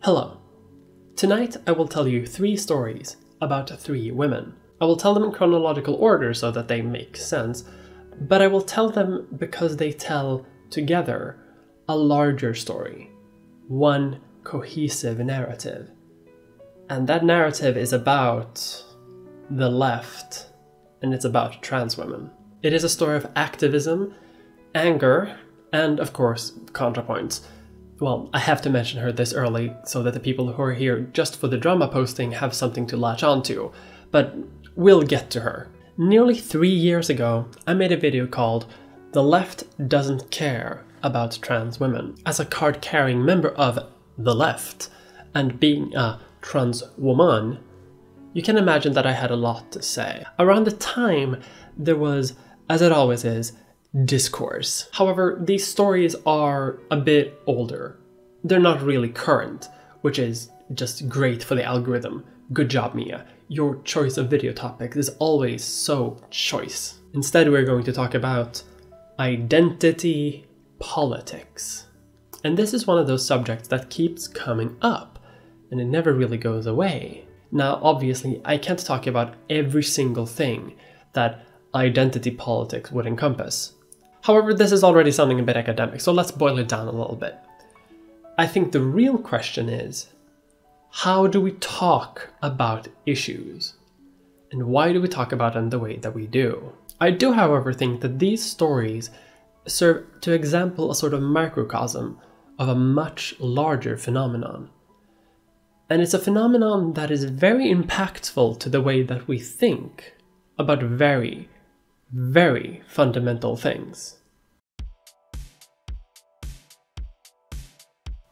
Hello. Tonight I will tell you 3 stories about 3 women. I will tell them in chronological order so that they make sense, but I will tell them because they tell together a larger story, one cohesive narrative. And that narrative is about the left, and it's about trans women. It is a story of activism, anger, and of course, Contrapoints. Well, I have to mention her this early so that the people who are here just for the drama posting have something to latch onto, but we'll get to her. Nearly 3 years ago, I made a video called "The Left Doesn't Care About Trans Women." As a card-carrying member of the left, and being a trans woman, you can imagine that I had a lot to say. Around the time, there was, as it always is, Discourse. However, these stories are a bit older. They're not really current, which is just great for the algorithm. Good job, Mia. Your choice of video topics is always so choice. Instead, we're going to talk about identity politics. And this is one of those subjects that keeps coming up, and it never really goes away. Now, obviously, I can't talk about every single thing that identity politics would encompass. However, this is already sounding a bit academic, so let's boil it down a little bit. I think the real question is, how do we talk about issues? And why do we talk about them the way that we do? I do, however, think that these stories serve to example a sort of microcosm of a much larger phenomenon. And it's a phenomenon that is very impactful to the way that we think about very, very fundamental things.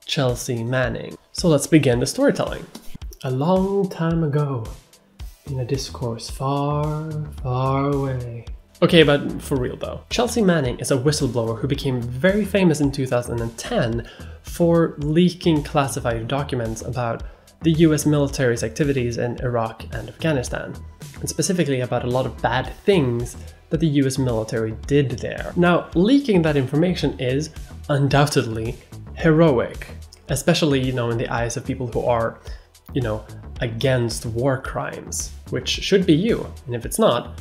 Chelsea Manning. So let's begin the storytelling. A long time ago, in a discourse far, far away. Okay, but for real though. Chelsea Manning is a whistleblower who became very famous in 2010 for leaking classified documents about the US military's activities in Iraq and Afghanistan, and specifically about a lot of bad things that the US military did there. Now, leaking that information is undoubtedly heroic, especially, in the eyes of people who are, against war crimes, which should be you, and if it's not,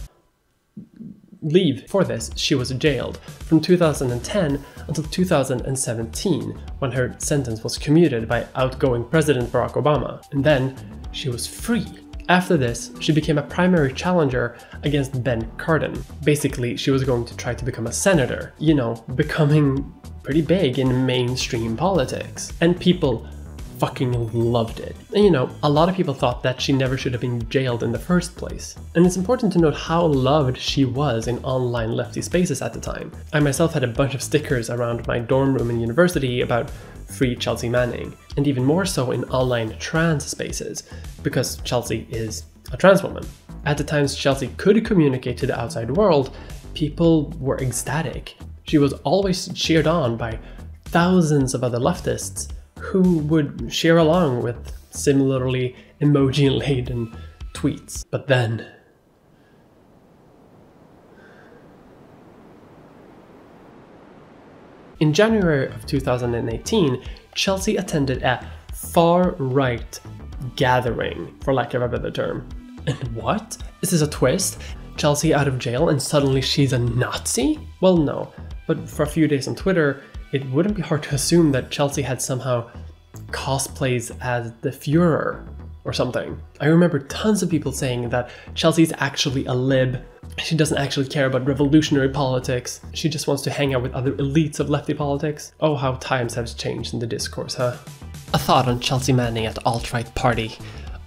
leave. For this, she was jailed from 2010 until 2017, when her sentence was commuted by outgoing President Barack Obama, and then she was free. After this, she became a primary challenger against Ben Cardin. Basically, she was going to try to become a senator, becoming pretty big in mainstream politics. And people fucking loved it. And a lot of people thought that she never should have been jailed in the first place. And it's important to note how loved she was in online lefty spaces at the time. I myself had a bunch of stickers around my dorm room in university about Free Chelsea Manning, and even more so in online trans spaces, because Chelsea is a trans woman. At the times Chelsea could communicate to the outside world, people were ecstatic. She was always cheered on by thousands of other leftists who would share along with similarly emoji-laden tweets. But then, in January of 2018, Chelsea attended a far-right gathering, for lack of a better term. And what? Is this a twist? Chelsea out of jail and suddenly she's a Nazi? Well, no, but for a few days on Twitter, it wouldn't be hard to assume that Chelsea had somehow cosplays as the Führer or something. I remember tons of people saying that Chelsea's actually a lib. She doesn't actually care about revolutionary politics. She just wants to hang out with other elites of lefty politics. Oh, how times have changed in the discourse, huh? A thought on Chelsea Manning at alt-right party.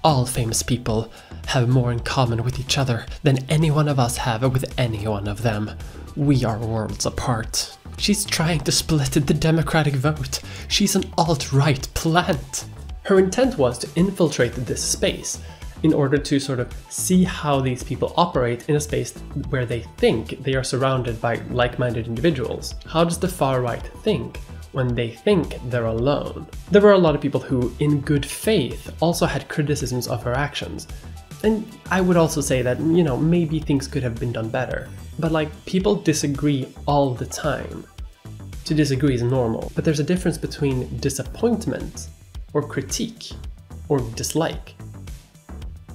All famous people have more in common with each other than any one of us have with any one of them. We are worlds apart. She's trying to split the Democratic vote. She's an alt-right plant. Her intent was to infiltrate this space in order to sort of see how these people operate in a space where they think they are surrounded by like-minded individuals. How does the far right think when they think they're alone? There were a lot of people who, in good faith, also had criticisms of her actions. And I would also say that, maybe things could have been done better. But people disagree all the time. To disagree is normal, but there's a difference between disappointment or critique or dislike,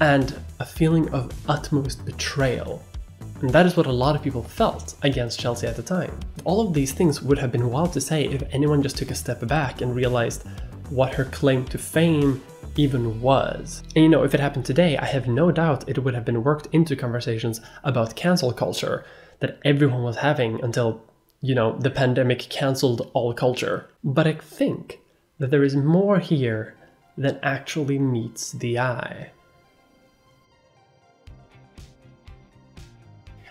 and a feeling of utmost betrayal. And that is what a lot of people felt against Chelsea at the time. All of these things would have been wild to say if anyone just took a step back and realized what her claim to fame even was. And you know, if it happened today, I have no doubt it would have been worked into conversations about cancel culture that everyone was having until, you know, the pandemic canceled all culture. But I think that there is more here than actually meets the eye.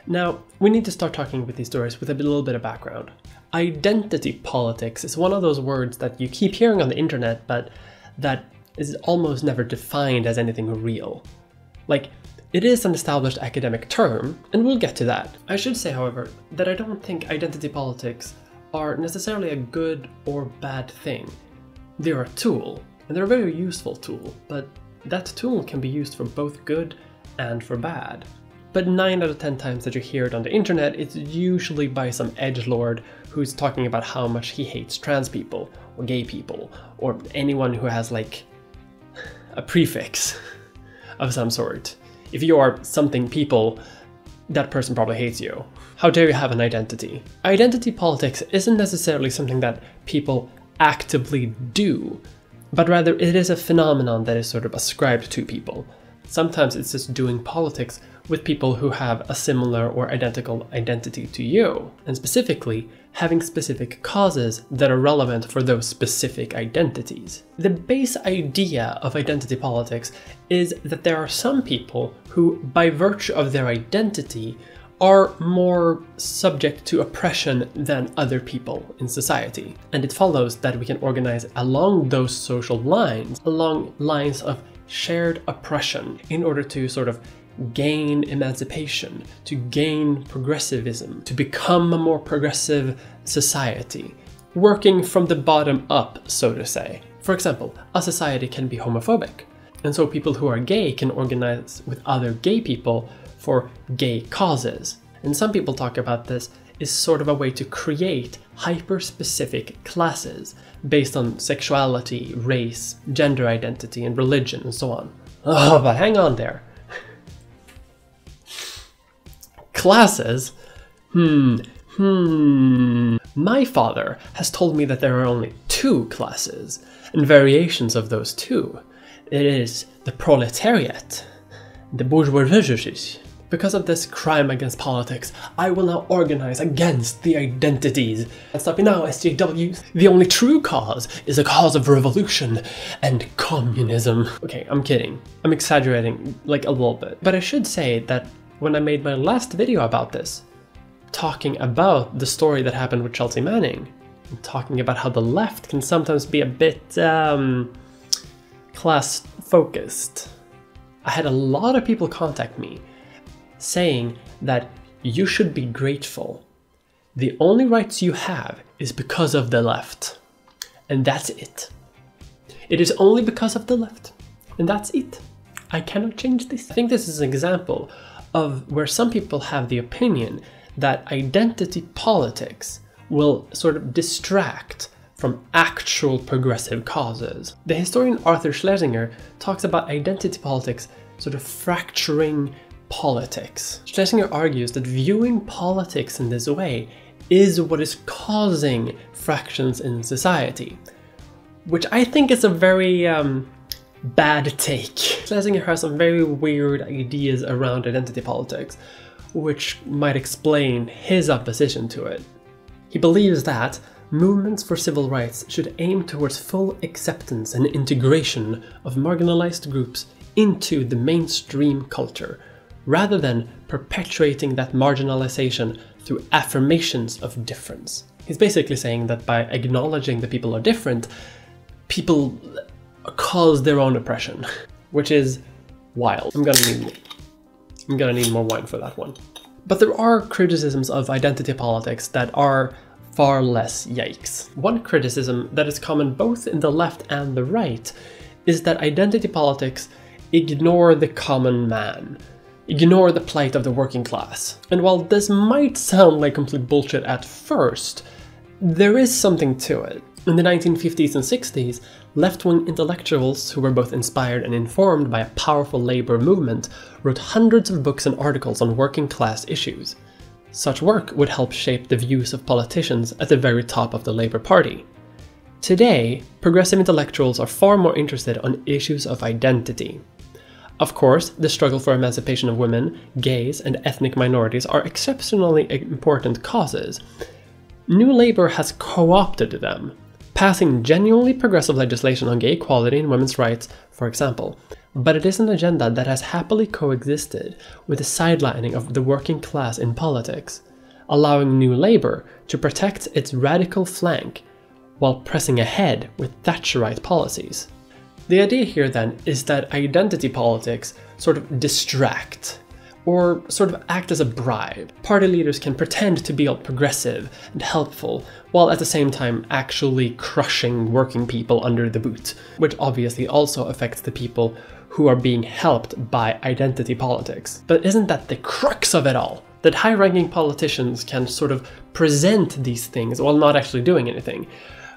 Now, we need to start talking about these stories with a little bit of background. Identity politics is one of those words that you keep hearing on the internet, but that is almost never defined as anything real. Like, it is an established academic term, and we'll get to that. I should say, however, that I don't think identity politics are necessarily a good or bad thing. They're a tool, and they're a very useful tool, but that tool can be used for both good and for bad. But 9 out of 10 times that you hear it on the internet, it's usually by some edgelord who's talking about how much he hates trans people, or gay people, or anyone who has like a prefix of some sort. If you are something people, that person probably hates you. How dare you have an identity? Identity politics isn't necessarily something that people actively do, but rather it is a phenomenon that is sort of ascribed to people. Sometimes it's just doing politics with people who have a similar or identical identity to you, and specifically having specific causes that are relevant for those specific identities. The base idea of identity politics is that there are some people who, by virtue of their identity, are more subject to oppression than other people in society. And it follows that we can organize along those social lines, along lines of shared oppression, in order to sort of gain emancipation, to gain progressivism, to become a more progressive society, working from the bottom up, so to say. For example, a society can be homophobic, and so people who are gay can organize with other gay people for gay causes. And some people talk about this as sort of a way to create hyper-specific classes based on sexuality, race, gender identity, and religion, and so on. Oh, but hang on there. Classes? My father has told me that there are only 2 classes, and variations of those 2. It is the proletariat, the bourgeoisie. Because of this crime against politics, I will now organize against the identities. And stop me now, SJWs. The only true cause is a cause of revolution and communism. Okay, I'm kidding. I'm exaggerating like a little bit. But I should say that when I made my last video about this, talking about the story that happened with Chelsea Manning, and talking about how the left can sometimes be a bit class-focused, I had a lot of people contact me saying that you should be grateful. The only rights you have is because of the left. And that's it. It is only because of the left. And that's it. I cannot change this. I think this is an example of where some people have the opinion that identity politics will sort of distract from actual progressive causes. The historian Arthur Schlesinger talks about identity politics sort of fracturing politics. Schlesinger argues that viewing politics in this way is what is causing fractions in society, which I think is a very bad take. Schlesinger has some very weird ideas around identity politics, which might explain his opposition to it. He believes that movements for civil rights should aim towards full acceptance and integration of marginalized groups into the mainstream culture, rather than perpetuating that marginalization through affirmations of difference. He's basically saying that by acknowledging that people are different, people cause their own oppression, which is wild. I'm gonna need more wine for that one. But there are criticisms of identity politics that are far less yikes. One criticism that is common both in the left and the right is that identity politics ignore the common man, ignore the plight of the working class. And while this might sound like complete bullshit at first, there is something to it. In the 1950s and 60s, left-wing intellectuals who were both inspired and informed by a powerful labor movement wrote hundreds of books and articles on working-class issues. Such work would help shape the views of politicians at the very top of the Labour Party. Today, progressive intellectuals are far more interested on issues of identity. Of course, the struggle for emancipation of women, gays, and ethnic minorities are exceptionally important causes. New Labour has co-opted them, passing genuinely progressive legislation on gay equality and women's rights, for example. But it is an agenda that has happily coexisted with the sidelining of the working class in politics, allowing New Labour to protect its radical flank while pressing ahead with Thatcherite policies. The idea here then is that identity politics sort of distract, or sort of act as a bribe. Party leaders can pretend to be all progressive and helpful, while at the same time actually crushing working people under the boot, which obviously also affects the people who are being helped by identity politics. But isn't that the crux of it all? That high-ranking politicians can sort of present these things while not actually doing anything.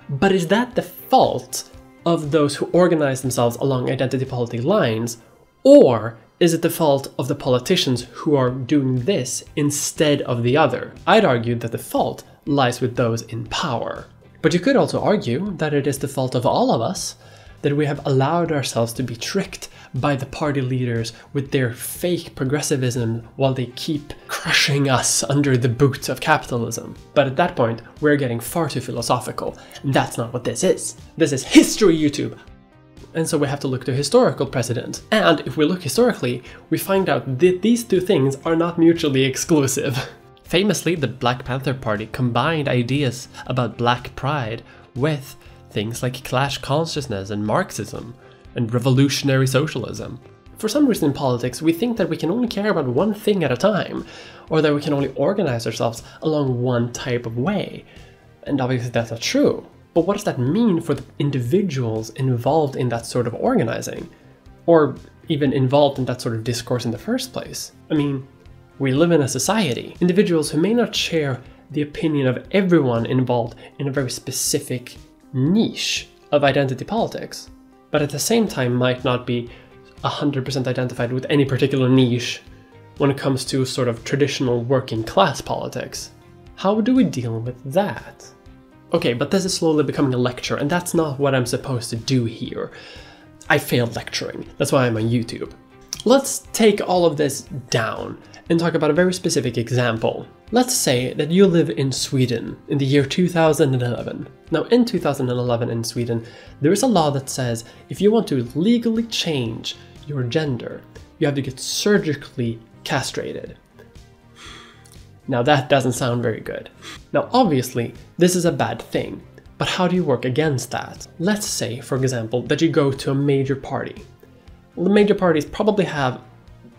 But is that the fault of those who organize themselves along identity politics lines, or is it the fault of the politicians who are doing this instead of the other? I'd argue that the fault lies with those in power. But you could also argue that it is the fault of all of us, that we have allowed ourselves to be tricked by the party leaders with their fake progressivism while they keep crushing us under the boot of capitalism. But at that point, we're getting far too philosophical, and that's not what this is. This is history, YouTube! And so we have to look to historical precedent. And if we look historically, we find out that these two things are not mutually exclusive. Famously, the Black Panther Party combined ideas about black pride with things like class consciousness and Marxism and revolutionary socialism. For some reason in politics, we think that we can only care about one thing at a time, or that we can only organize ourselves along one type of way. And obviously that's not true. But what does that mean for the individuals involved in that sort of organizing? Or even involved in that sort of discourse in the first place? I mean, we live in a society. Individuals who may not share the opinion of everyone involved in a very specific niche of identity politics, but at the same time might not be 100% identified with any particular niche when it comes to sort of traditional working class politics. How do we deal with that? Okay, but this is slowly becoming a lecture, and that's not what I'm supposed to do here. I failed lecturing, that's why I'm on YouTube. Let's take all of this down and talk about a very specific example. Let's say that you live in Sweden in the year 2011. Now in 2011 in Sweden, there is a law that says if you want to legally change your gender, you have to get surgically castrated. Now that doesn't sound very good. Now obviously, this is a bad thing, but how do you work against that? Let's say, for example, that you go to a major party. Well, the major parties probably have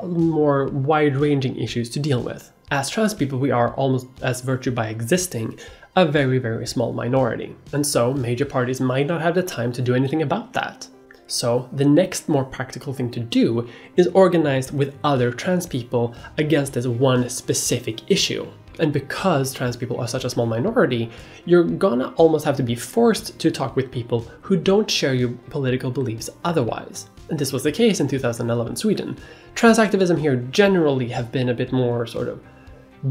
more wide-ranging issues to deal with. As trans people, we are, almost as virtue by existing, a very, very small minority. And so major parties might not have the time to do anything about that. So the next more practical thing to do is organize with other trans people against this one specific issue. And because trans people are such a small minority, you're gonna almost have to be forced to talk with people who don't share your political beliefs otherwise. And this was the case in 2011 Sweden. Trans activism here generally have been a bit more sort of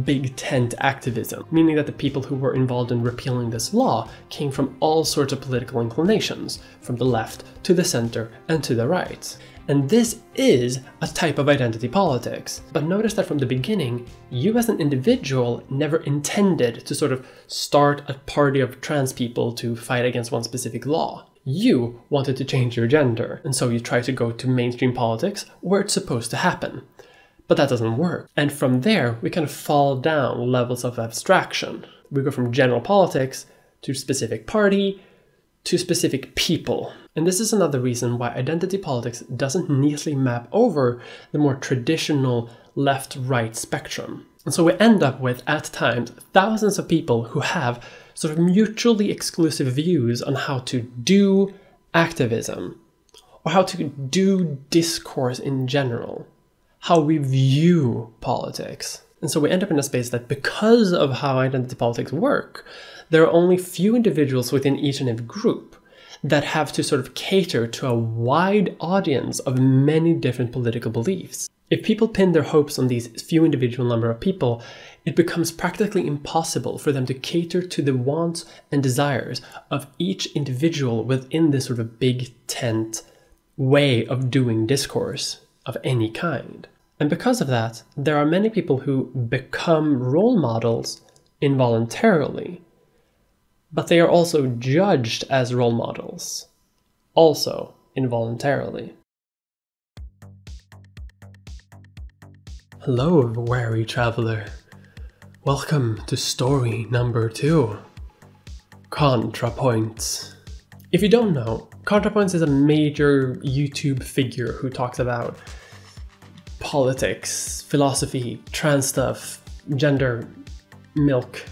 big tent activism, meaning that the people who were involved in repealing this law came from all sorts of political inclinations, from the left to the center and to the right. And this is a type of identity politics. But notice that from the beginning, you as an individual never intended to sort of start a party of trans people to fight against one specific law. You wanted to change your gender, and so you try to go to mainstream politics where it's supposed to happen. But that doesn't work. And from there, we kind of fall down levels of abstraction. We go from general politics to specific party to specific people. And this is another reason why identity politics doesn't neatly map over the more traditional left-right spectrum. And so we end up with, at times, thousands of people who have sort of mutually exclusive views on how to do activism, or how to do discourse in general, how we view politics. And so we end up in a space that, because of how identity politics work, there are only few individuals within each and every group that have to sort of cater to a wide audience of many different political beliefs. If people pin their hopes on these few individual number of people, it becomes practically impossible for them to cater to the wants and desires of each individual within this sort of big tent way of doing discourse of any kind. And because of that, there are many people who become role models involuntarily, but they are also judged as role models, also involuntarily. Hello, wary traveler. Welcome to story number 2, Contrapoints. If you don't know, Contrapoints is a major YouTube figure who talks about politics, philosophy, trans stuff, gender, milk,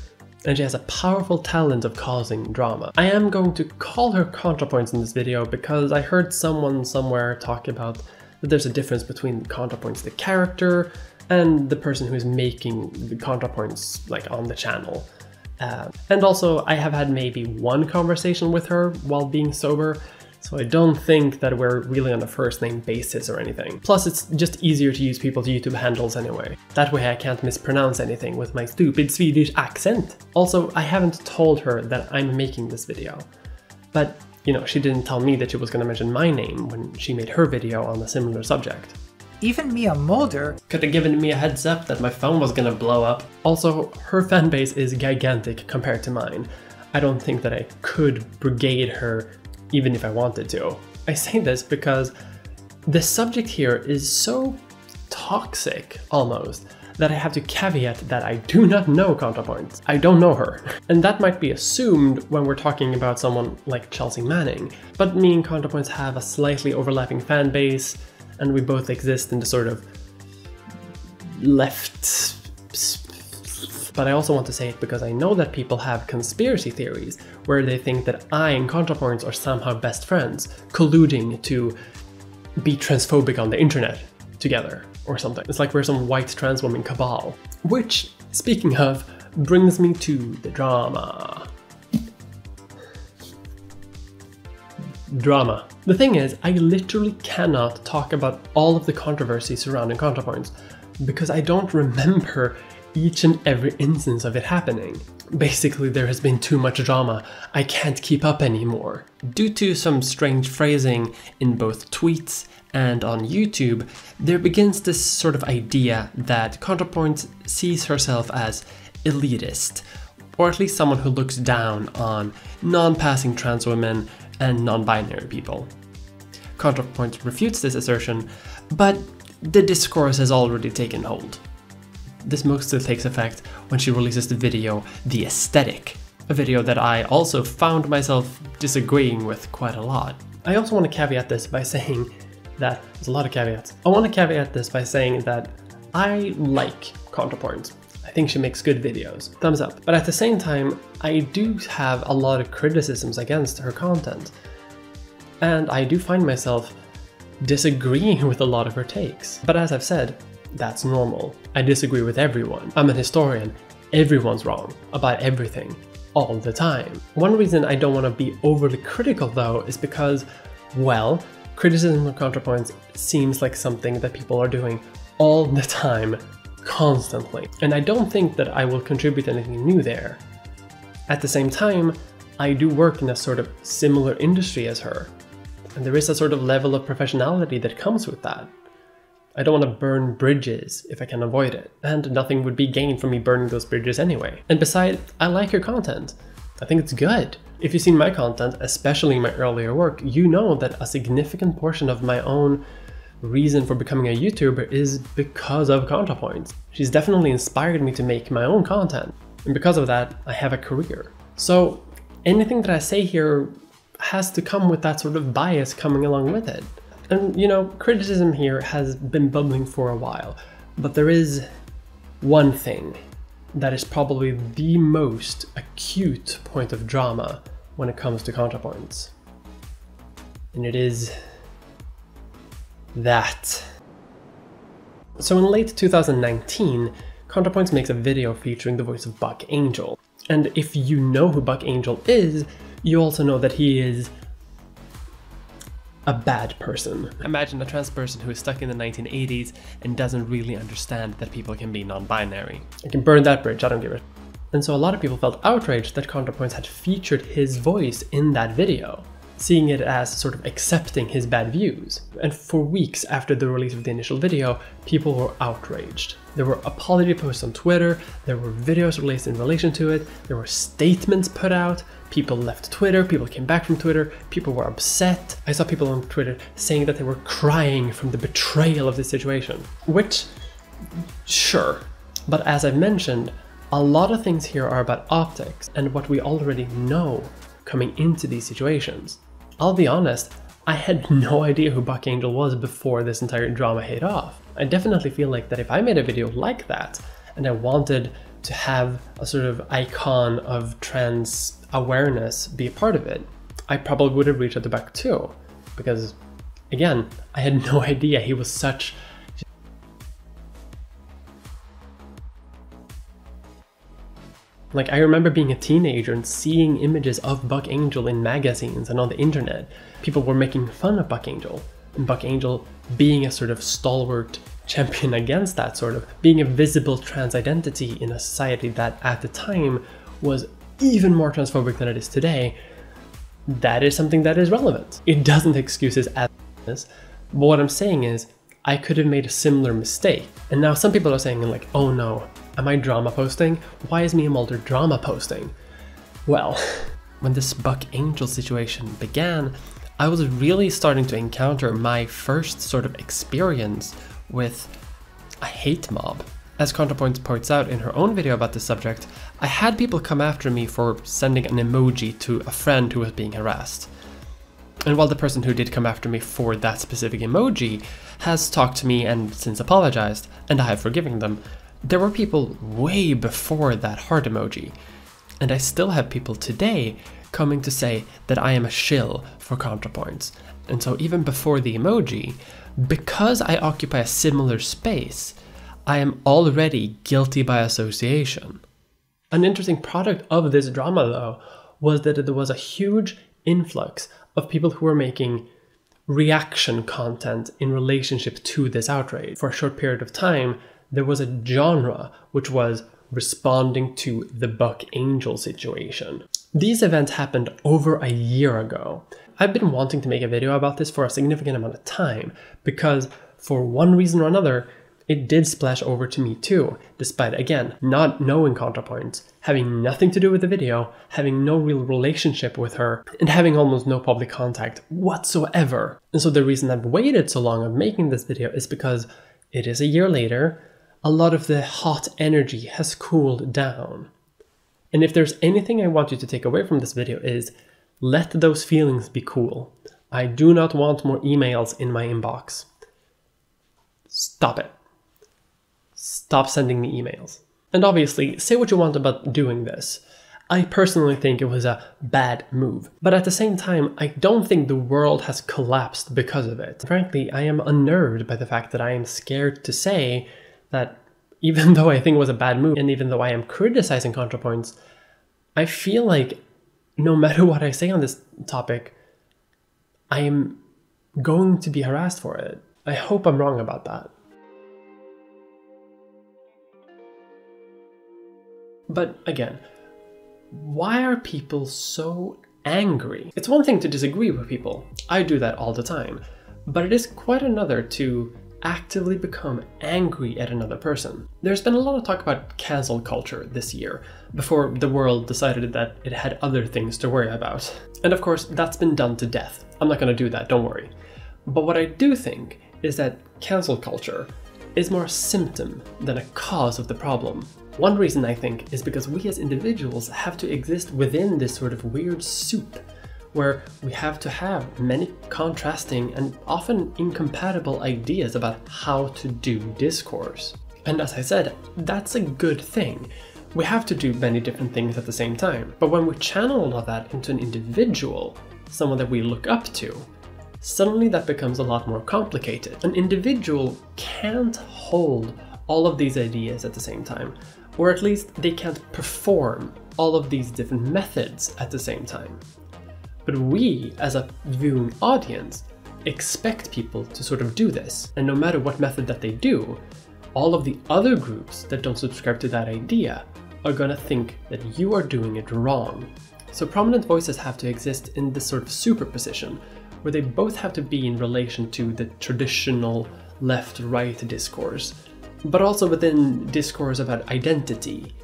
and she has a powerful talent of causing drama. I am going to call her Contrapoints in this video because I heard someone somewhere talk about that there's a difference between Contrapoints the character and the person who is making the Contrapoints like on the channel. And also I have had maybe one conversation with her while being sober, so I don't think that we're really on a first name basis or anything. Plus it's just easier to use people's YouTube handles anyway. That way I can't mispronounce anything with my stupid Swedish accent. Also, I haven't told her that I'm making this video, but you know, she didn't tell me that she was going to mention my name when she made her video on a similar subject. Even me, a Mulder, could have given me a heads up that my phone was gonna blow up. Also, her fan base is gigantic compared to mine. I don't think that I could brigade her even if I wanted to. I say this because the subject here is so toxic, almost, that I have to caveat that I do not know Contrapoints. I don't know her. And that might be assumed when we're talking about someone like Chelsea Manning. But me and Contrapoints have a slightly overlapping fan base, and we both exist in the sort of left. But I also want to say it because I know that people have conspiracy theories where they think that I and Contrapoints are somehow best friends, colluding to be transphobic on the internet together or something. It's like we're some white trans woman cabal. Which, speaking of, brings me to the drama. Drama. The thing is, I literally cannot talk about all of the controversy surrounding Contrapoints because I don't remember each and every instance of it happening. Basically, there has been too much drama. I can't keep up anymore. Due to some strange phrasing in both tweets and on YouTube, there begins this sort of idea that Contrapoints sees herself as elitist, or at least someone who looks down on non-passing trans women and non-binary people. Contrapoints refutes this assertion, but the discourse has already taken hold. This mostly takes effect when she releases the video The Aesthetic, a video that I also found myself disagreeing with quite a lot. I also want to caveat this by saying that, there's a lot of caveats. I want to caveat this by saying that I like Contrapoints. I think she makes good videos. Thumbs up. But at the same time, I do have a lot of criticisms against her content. And I do find myself disagreeing with a lot of her takes. But as I've said, that's normal. I disagree with everyone. I'm an historian. Everyone's wrong about everything, all the time. One reason I don't want to be overly critical though is because, well, criticism of Contrapoints seems like something that people are doing all the time, constantly. And I don't think that I will contribute anything new there. At the same time, I do work in a sort of similar industry as her. And there is a sort of level of professionality that comes with that. I don't want to burn bridges if I can avoid it. And nothing would be gained from me burning those bridges anyway. And besides, I like her content. I think it's good. If you've seen my content, especially my earlier work, you know that a significant portion of my own reason for becoming a YouTuber is because of Contrapoints. She's definitely inspired me to make my own content. And because of that, I have a career. So anything that I say here has to come with that sort of bias coming along with it. And you know, criticism here has been bubbling for a while, but there is one thing that is probably the most acute point of drama when it comes to Contrapoints. And it is that. So in late 2019, Contrapoints makes a video featuring the voice of Buck Angel. And if you know who Buck Angel is, you also know that he is a bad person. Imagine a trans person who is stuck in the 1980s and doesn't really understand that people can be non-binary. I can burn that bridge, I don't give it. And so a lot of people felt outraged that Contrapoints had featured his voice in that video, seeing it as sort of accepting his bad views. And for weeks after the release of the initial video, people were outraged. There were apology posts on Twitter, there were videos released in relation to it, there were statements put out, people left Twitter, people came back from Twitter, people were upset. I saw people on Twitter saying that they were crying from the betrayal of the situation. Which, sure, but as I've mentioned, a lot of things here are about optics and what we already know coming into these situations. I'll be honest, I had no idea who Buck Angel was before this entire drama hit off. I definitely feel like that if I made a video like that and I wanted to have a sort of icon of trans awareness be a part of it, I probably would have reached out to Buck too. Because again, I had no idea he was such Like, I remember being a teenager and seeing images of Buck Angel in magazines and on the internet. People were making fun of Buck Angel, and Buck Angel being a sort of stalwart champion against that, sort of being a visible trans identity in a society that at the time was even more transphobic than it is today. That is something that is relevant. It doesn't excuse his ass, but what I'm saying is I could have made a similar mistake. And now some people are saying like, oh no, am I drama posting? Why is me and Mulder drama posting? Well, when this Buck Angel situation began, I was really starting to encounter my first sort of experience with a hate mob. As Contrapoints points out in her own video about this subject, I had people come after me for sending an emoji to a friend who was being harassed. And while the person who did come after me for that specific emoji has talked to me and since apologized, and I have forgiven them, there were people way before that heart emoji. And I still have people today coming to say that I am a shill for Contrapoints. And so even before the emoji, because I occupy a similar space, I am already guilty by association. An interesting product of this drama though was that there was a huge influx of people who were making reaction content in relationship to this outrage. For a short period of time, there was a genre which was responding to the Buck Angel situation. These events happened over a year ago. I've been wanting to make a video about this for a significant amount of time because for one reason or another, it did splash over to me too, despite, again, not knowing Contrapoints, having nothing to do with the video, having no real relationship with her, and having almost no public contact whatsoever. And so the reason I've waited so long of making this video is because it is a year later, a lot of the hot energy has cooled down. And if there's anything I want you to take away from this video is, let those feelings be cool. I do not want more emails in my inbox. Stop it. Stop sending me emails. And obviously, say what you want about doing this. I personally think it was a bad move. But at the same time, I don't think the world has collapsed because of it. Frankly, I am unnerved by the fact that I am scared to say that even though I think it was a bad move, and even though I am criticizing Contrapoints, I feel like no matter what I say on this topic, I am going to be harassed for it. I hope I'm wrong about that. But again, why are people so angry? It's one thing to disagree with people. I do that all the time. But it is quite another to actively become angry at another person. There's been a lot of talk about cancel culture this year, before the world decided that it had other things to worry about. And of course, that's been done to death. I'm not gonna do that, don't worry. But what I do think is that cancel culture is more a symptom than a cause of the problem. One reason I think is because we as individuals have to exist within this sort of weird soup where we have to have many contrasting and often incompatible ideas about how to do discourse. And as I said, that's a good thing. We have to do many different things at the same time. But when we channel all of that into an individual, someone that we look up to, suddenly that becomes a lot more complicated. An individual can't hold all of these ideas at the same time, or at least they can't perform all of these different methods at the same time. But we, as a viewing audience, expect people to sort of do this, and no matter what method that they do, all of the other groups that don't subscribe to that idea are gonna think that you are doing it wrong. So prominent voices have to exist in this sort of superposition, where they both have to be in relation to the traditional left-right discourse, but also within discourse about identity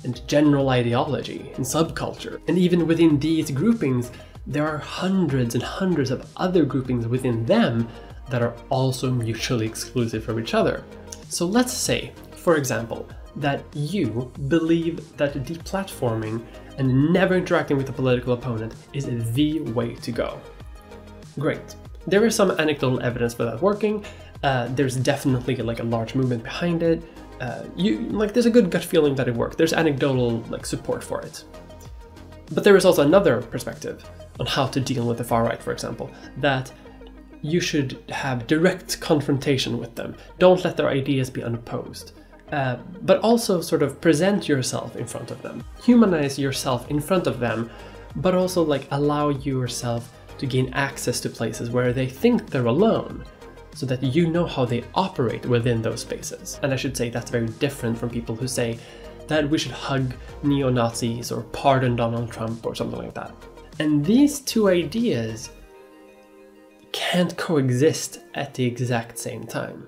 and general ideology and subculture. And even within these groupings, there are hundreds and hundreds of other groupings within them that are also mutually exclusive from each other. So let's say, for example, that you believe that deplatforming and never interacting with a political opponent is the way to go. Great. There is some anecdotal evidence for that working. There's definitely like a large movement behind it. There's a good gut feeling that it worked. There's anecdotal support for it. But there is also another perspective on how to deal with the far right, for example, that you should have direct confrontation with them. Don't let their ideas be unopposed. But also sort of present yourself in front of them. Humanize yourself in front of them, but also allow yourself to gain access to places where they think they're alone, so that you know how they operate within those spaces. And I should say that's very different from people who say that we should hug neo-Nazis or pardon Donald Trump or something like that. And these two ideas can't coexist at the exact same time,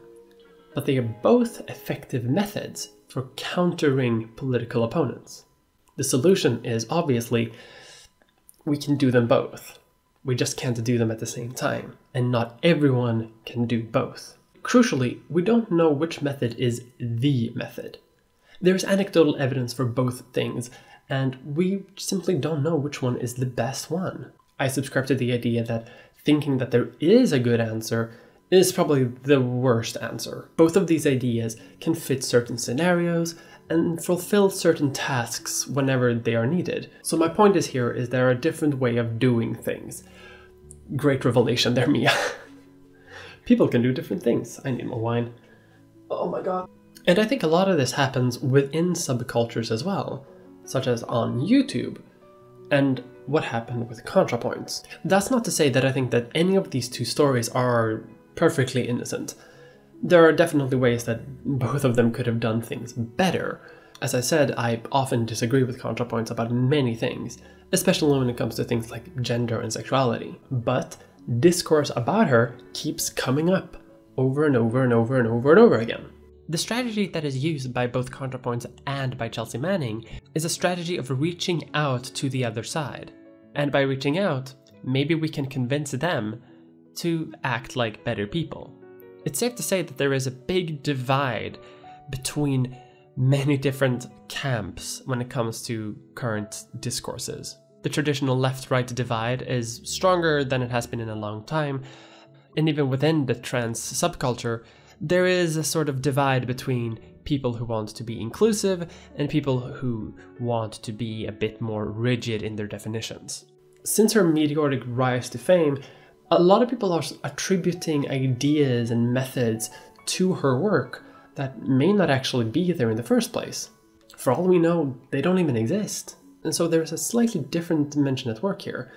but they are both effective methods for countering political opponents. The solution is obviously we can do them both. We just can't do them at the same time, and not everyone can do both. Crucially, we don't know which method is the method. There's anecdotal evidence for both things, and we simply don't know which one is the best one. I subscribe to the idea that thinking that there is a good answer is probably the worst answer. Both of these ideas can fit certain scenarios and fulfill certain tasks whenever they are needed. So my point is here is there are a different way of doing things. Great revelation there, Mia. People can do different things. I need more wine. Oh my god. And I think a lot of this happens within subcultures as well, such as on YouTube, and what happened with Contrapoints. That's not to say that I think that any of these two stories are perfectly innocent. There are definitely ways that both of them could have done things better. As I said, I often disagree with Contrapoints about many things, especially when it comes to things like gender and sexuality. But discourse about her keeps coming up over and over and over and over and over again. The strategy that is used by both Contrapoints and by Chelsea Manning is a strategy of reaching out to the other side. And by reaching out, maybe we can convince them to act like better people. It's safe to say that there is a big divide between many different camps when it comes to current discourses. The traditional left-right divide is stronger than it has been in a long time, and even within the trans subculture, there is a sort of divide between people who want to be inclusive and people who want to be a bit more rigid in their definitions. Since her meteoric rise to fame, a lot of people are attributing ideas and methods to her work that may not actually be there in the first place. For all we know, they don't even exist. And so there's a slightly different dimension at work here.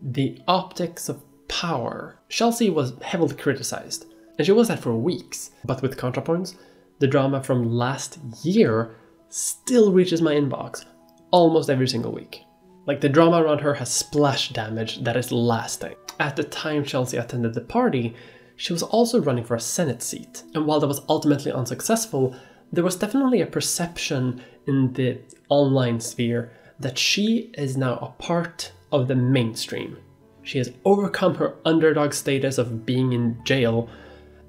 The optics of power. Chelsea was heavily criticized, and she was that for weeks. But with Contrapoints, the drama from last year still reaches my inbox almost every single week. The drama around her has splash damage that is lasting. At the time Chelsea attended the party, she was also running for a Senate seat. And while that was ultimately unsuccessful, there was definitely a perception in the online sphere that she is now a part of the mainstream. She has overcome her underdog status of being in jail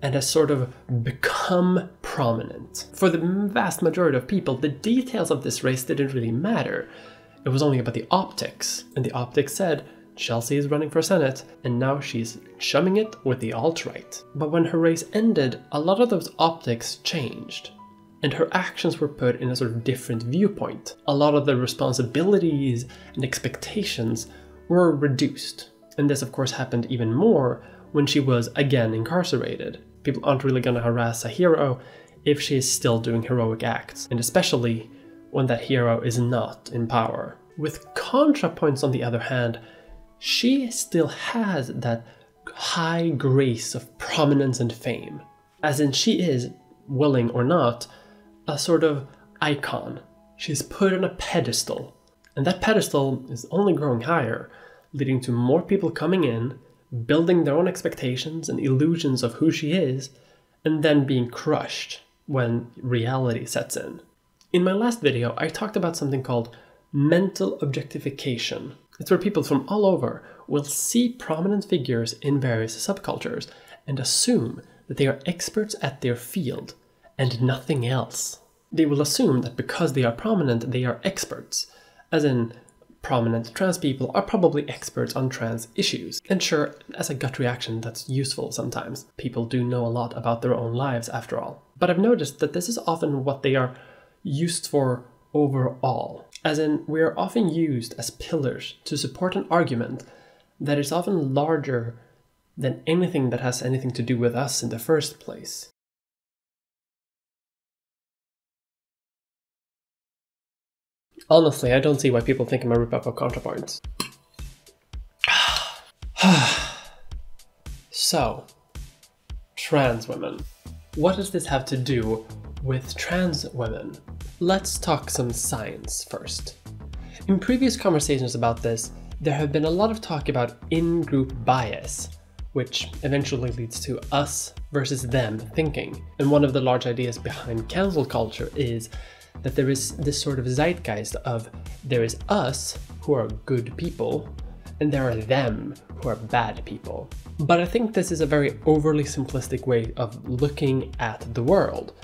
and has sort of become prominent. For the vast majority of people, the details of this race didn't really matter. It was only about the optics, and the optics said, Chelsea is running for Senate, and now she's chumming it with the alt-right. But when her race ended, a lot of those optics changed, and her actions were put in a sort of different viewpoint. A lot of the responsibilities and expectations were reduced. And this of course happened even more when she was again incarcerated. People aren't really gonna harass a hero if she is still doing heroic acts, and especially when that hero is not in power. With Contrapoints, on the other hand, she still has that high grace of prominence and fame, as in she is, willing or not, a sort of icon. She's put on a pedestal, and that pedestal is only growing higher, leading to more people coming in, building their own expectations and illusions of who she is, and then being crushed when reality sets in. In my last video, I talked about something called mental objectification. It's where people from all over will see prominent figures in various subcultures and assume that they are experts at their field and nothing else. They will assume that because they are prominent, they are experts, as in prominent trans people are probably experts on trans issues. And sure, as a gut reaction, that's useful sometimes. People do know a lot about their own lives after all. But I've noticed that this is often what they are used for overall. As in, we are often used as pillars to support an argument that is often larger than anything that has anything to do with us in the first place. Honestly, I don't see why people think I'm a rip-off of Contrapoints. So, trans women. What does this have to do with trans women? Let's talk some science first. In previous conversations about this, there have been a lot of talk about in-group bias, which eventually leads to us versus them thinking. And one of the large ideas behind cancel culture is that there is this sort of zeitgeist of there is us who are good people and there are them who are bad people. But I think this is a very overly simplistic way of looking at the world,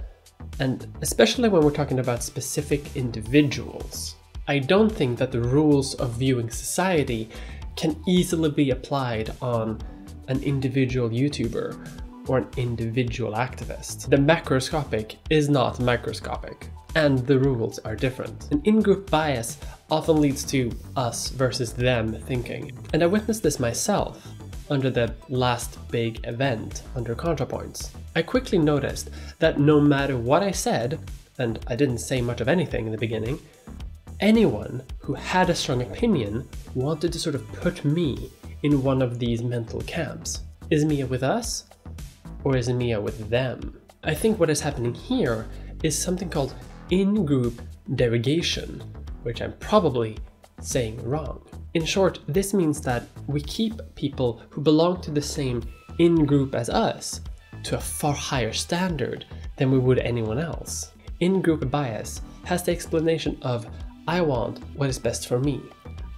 and especially when we're talking about specific individuals. I don't think that the rules of viewing society can easily be applied on an individual YouTuber or an individual activist. The macroscopic is not microscopic, and the rules are different. An in-group bias often leads to us versus them thinking. And I witnessed this myself under the last big event under Contrapoints. I quickly noticed that no matter what I said, and I didn't say much of anything in the beginning, anyone who had a strong opinion wanted to sort of put me in one of these mental camps. Is Mia with us? Or is Mia with them? I think what is happening here is something called in-group derogation, which I'm probably saying wrong. In short, this means that we keep people who belong to the same in-group as us to a far higher standard than we would anyone else. In-group bias has the explanation of I want what is best for me.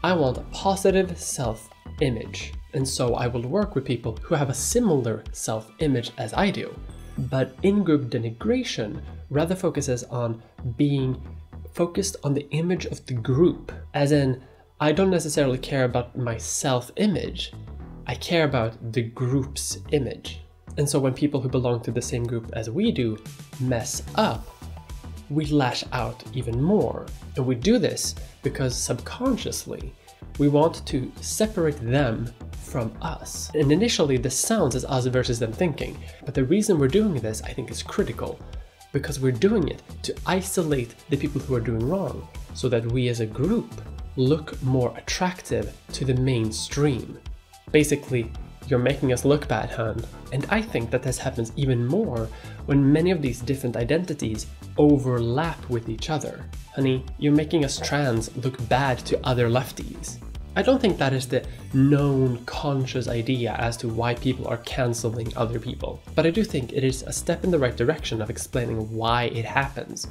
I want a positive self-image, and so I will work with people who have a similar self-image as I do. But in-group denigration rather focuses on being focused on the image of the group, as in, I don't necessarily care about my self-image, I care about the group's image. And so when people who belong to the same group as we do mess up, we lash out even more. And we do this because subconsciously we want to separate them from us. And initially this sounds as us versus them thinking, but the reason we're doing this I think is critical, because we're doing it to isolate the people who are doing wrong, so that we as a group look more attractive to the mainstream. Basically, you're making us look bad, hun. And I think that this happens even more when many of these different identities overlap with each other. Honey, you're making us trans look bad to other lefties. I don't think that is the known conscious idea as to why people are canceling other people, but I do think it is a step in the right direction of explaining why it happens,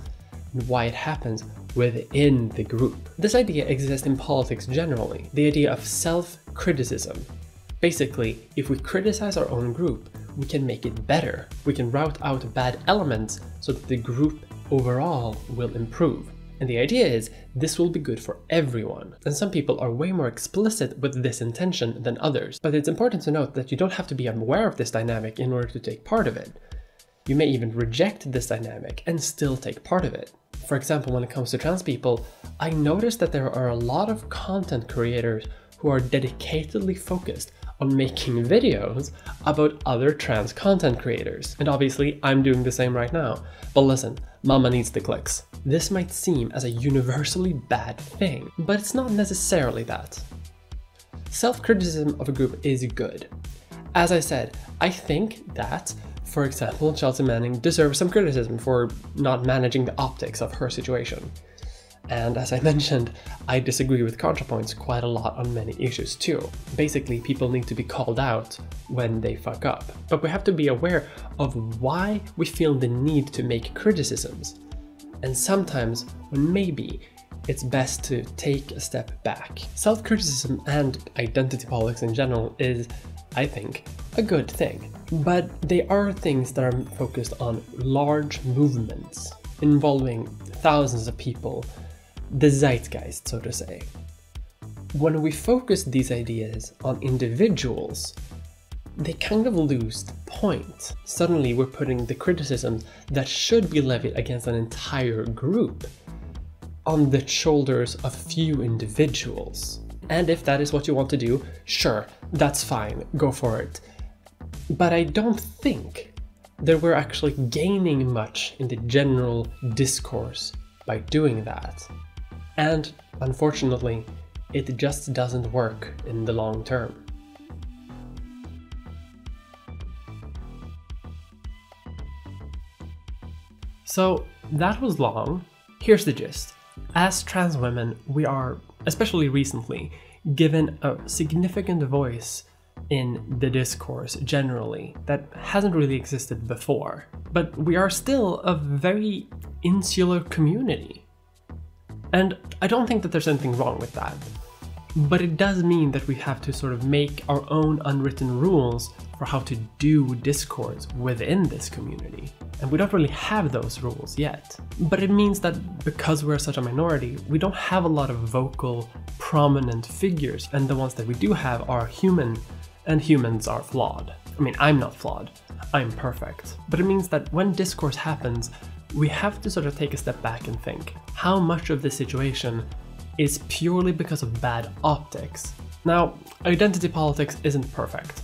and why it happens within the group. This idea exists in politics generally, the idea of self-criticism. Basically, if we criticize our own group, we can make it better. We can route out bad elements so that the group overall will improve. And the idea is this will be good for everyone. And some people are way more explicit with this intention than others. But it's important to note that you don't have to be aware of this dynamic in order to take part of it. You may even reject this dynamic and still take part of it. For example, when it comes to trans people, I noticed that there are a lot of content creators who are dedicatedly focused on making videos about other trans content creators. And obviously, I'm doing the same right now. But listen, mama needs the clicks. This might seem as a universally bad thing, but it's not necessarily that. Self-criticism of a group is good. As I said, I think that, for example, Chelsea Manning deserves some criticism for not managing the optics of her situation. And as I mentioned, I disagree with Contrapoints quite a lot on many issues too. Basically, people need to be called out when they fuck up. But we have to be aware of why we feel the need to make criticisms. And sometimes, when maybe, it's best to take a step back. Self-criticism and identity politics in general is, I think, a good thing. But they are things that are focused on large movements involving thousands of people, the zeitgeist, so to say. When we focus these ideas on individuals, they kind of lose the point. Suddenly we're putting the criticisms that should be levied against an entire group on the shoulders of few individuals. And if that is what you want to do, sure, that's fine, go for it. But I don't think that we're actually gaining much in the general discourse by doing that. And unfortunately, it just doesn't work in the long term. So that was long. Here's the gist. As trans women, we are, especially recently, given a significant voice in the discourse generally that hasn't really existed before. But we are still a very insular community. And I don't think that there's anything wrong with that. But it does mean that we have to sort of make our own unwritten rules for how to do discourse within this community. And we don't really have those rules yet. But it means that because we're such a minority, we don't have a lot of vocal, prominent figures, and the ones that we do have are human, and humans are flawed. I mean, I'm not flawed, I'm perfect. But it means that when discourse happens, we have to sort of take a step back and think, how much of this situation is purely because of bad optics? Now, identity politics isn't perfect,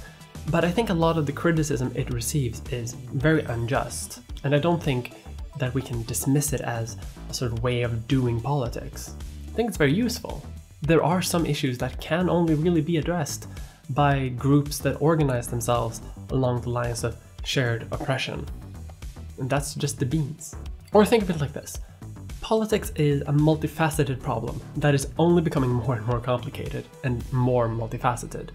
but I think a lot of the criticism it receives is very unjust, and I don't think that we can dismiss it as a sort of way of doing politics. I think it's very useful. There are some issues that can only really be addressed by groups that organize themselves along the lines of shared oppression. And that's just the beans. Or think of it like this. Politics is a multifaceted problem that is only becoming more and more complicated and more multifaceted.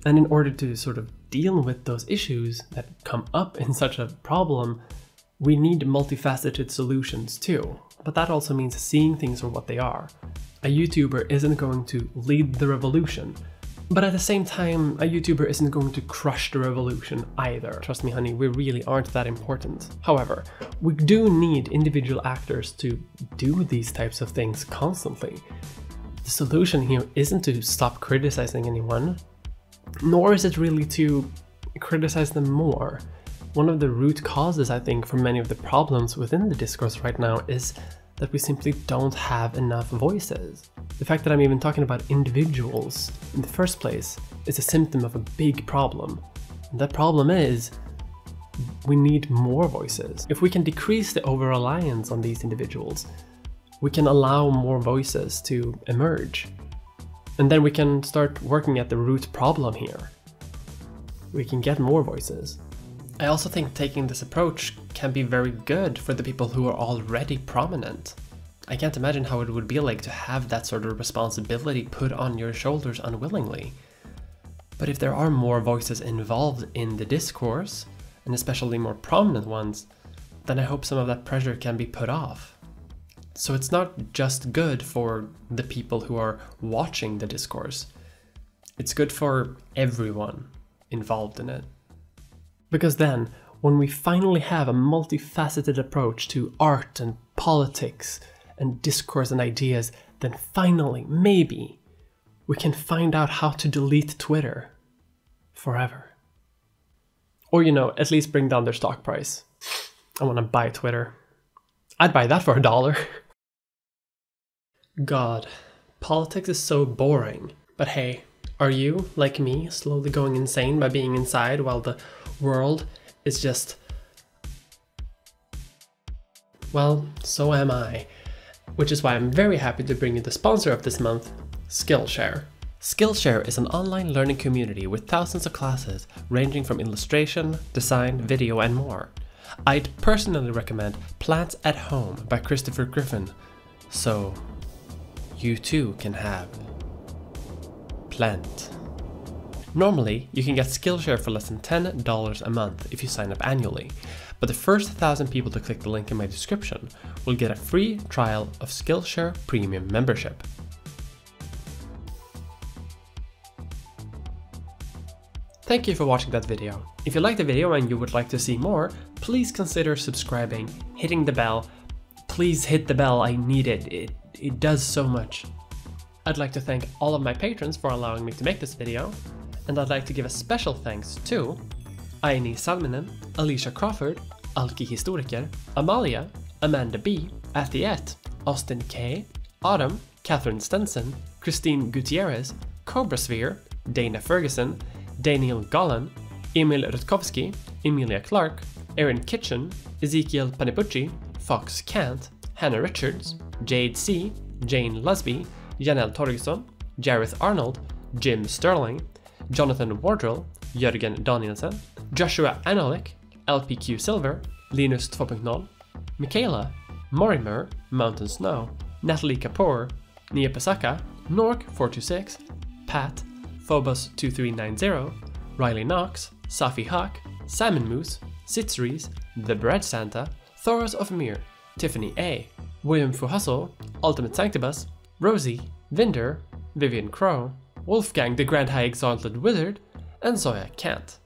And in order to sort of deal with those issues that come up in such a problem, we need multifaceted solutions too. But that also means seeing things for what they are. A YouTuber isn't going to lead the revolution, but at the same time, a YouTuber isn't going to crush the revolution either. Trust me, honey, we really aren't that important. However, we do need individual actors to do these types of things constantly. The solution here isn't to stop criticizing anyone, nor is it really to criticize them more. One of the root causes, I think, for many of the problems within the discourse right now is that we simply don't have enough voices. The fact that I'm even talking about individuals in the first place is a symptom of a big problem. And that problem is we need more voices. If we can decrease the over-reliance on these individuals, we can allow more voices to emerge. And then we can start working at the root problem here. We can get more voices. I also think taking this approach can be very good for the people who are already prominent. I can't imagine how it would be like to have that sort of responsibility put on your shoulders unwillingly. But if there are more voices involved in the discourse, and especially more prominent ones, then I hope some of that pressure can be put off. So it's not just good for the people who are watching the discourse, it's good for everyone involved in it. Because then, when we finally have a multifaceted approach to art and politics and discourse and ideas, then finally, maybe, we can find out how to delete Twitter forever. Or, you know, at least bring down their stock price. I want to buy Twitter. I'd buy that for $1. God, politics is so boring. But hey, Are you, like me, slowly going insane by being inside while the world is just... Well, so am I. Which is why I'm very happy to bring you the sponsor of this month, SKILLSHare. SKILLSHare is an online learning community with thousands of classes ranging from illustration, design, video and more. I'd personally recommend Plants at Home by Christopher Griffin, so you too can have plant. Normally, you can get SKILLSHare for less than $10 a month if you sign up annually, but the first 1,000 people to click the link in my description will get a free trial of SKILLSHare Premium membership. Thank you for watching that video. If you liked the video and you would like to see more, please consider subscribing, hitting the bell. Please hit the bell, I need it. It does so much. I'd like to thank all of my patrons for allowing me to make this video, and I'd like to give a special thanks to Aini Salminen, Alicia Crawford, Alki Historiker, Amalia, Amanda B, Athiet, Austin K, Autumn, Catherine Stenson, Christine Gutierrez, Cobra Sphere, Dana Ferguson, Daniel Gallen, Emil Rutkowski, Emilia Clark, Erin Kitchen, Ezekiel Panipucci, Fox Kant, Hannah Richards, Jade C, Jane Lusby, Janelle Torgesson, Jareth Arnold, Jim Sterling, Jonathan Wardrell, Jörgen Danielsen, Joshua Anolik, LPQ Silver, Linus 2.0, Michaela, Morimer, Mountain Snow, Natalie Kapoor, Nia Pasaka, Nork426, Pat, Phobos 2390, Riley Knox, Safi Hawk, Simon Moose, Sitzries, The Bread Santa, Thoros of Mir, Tiffany A, William Fuhassel, Ultimate Sanctibus, Rosie, Vinder, Vivian Crow, Wolfgang the Grand High Exalted Wizard, and Zoya Kant.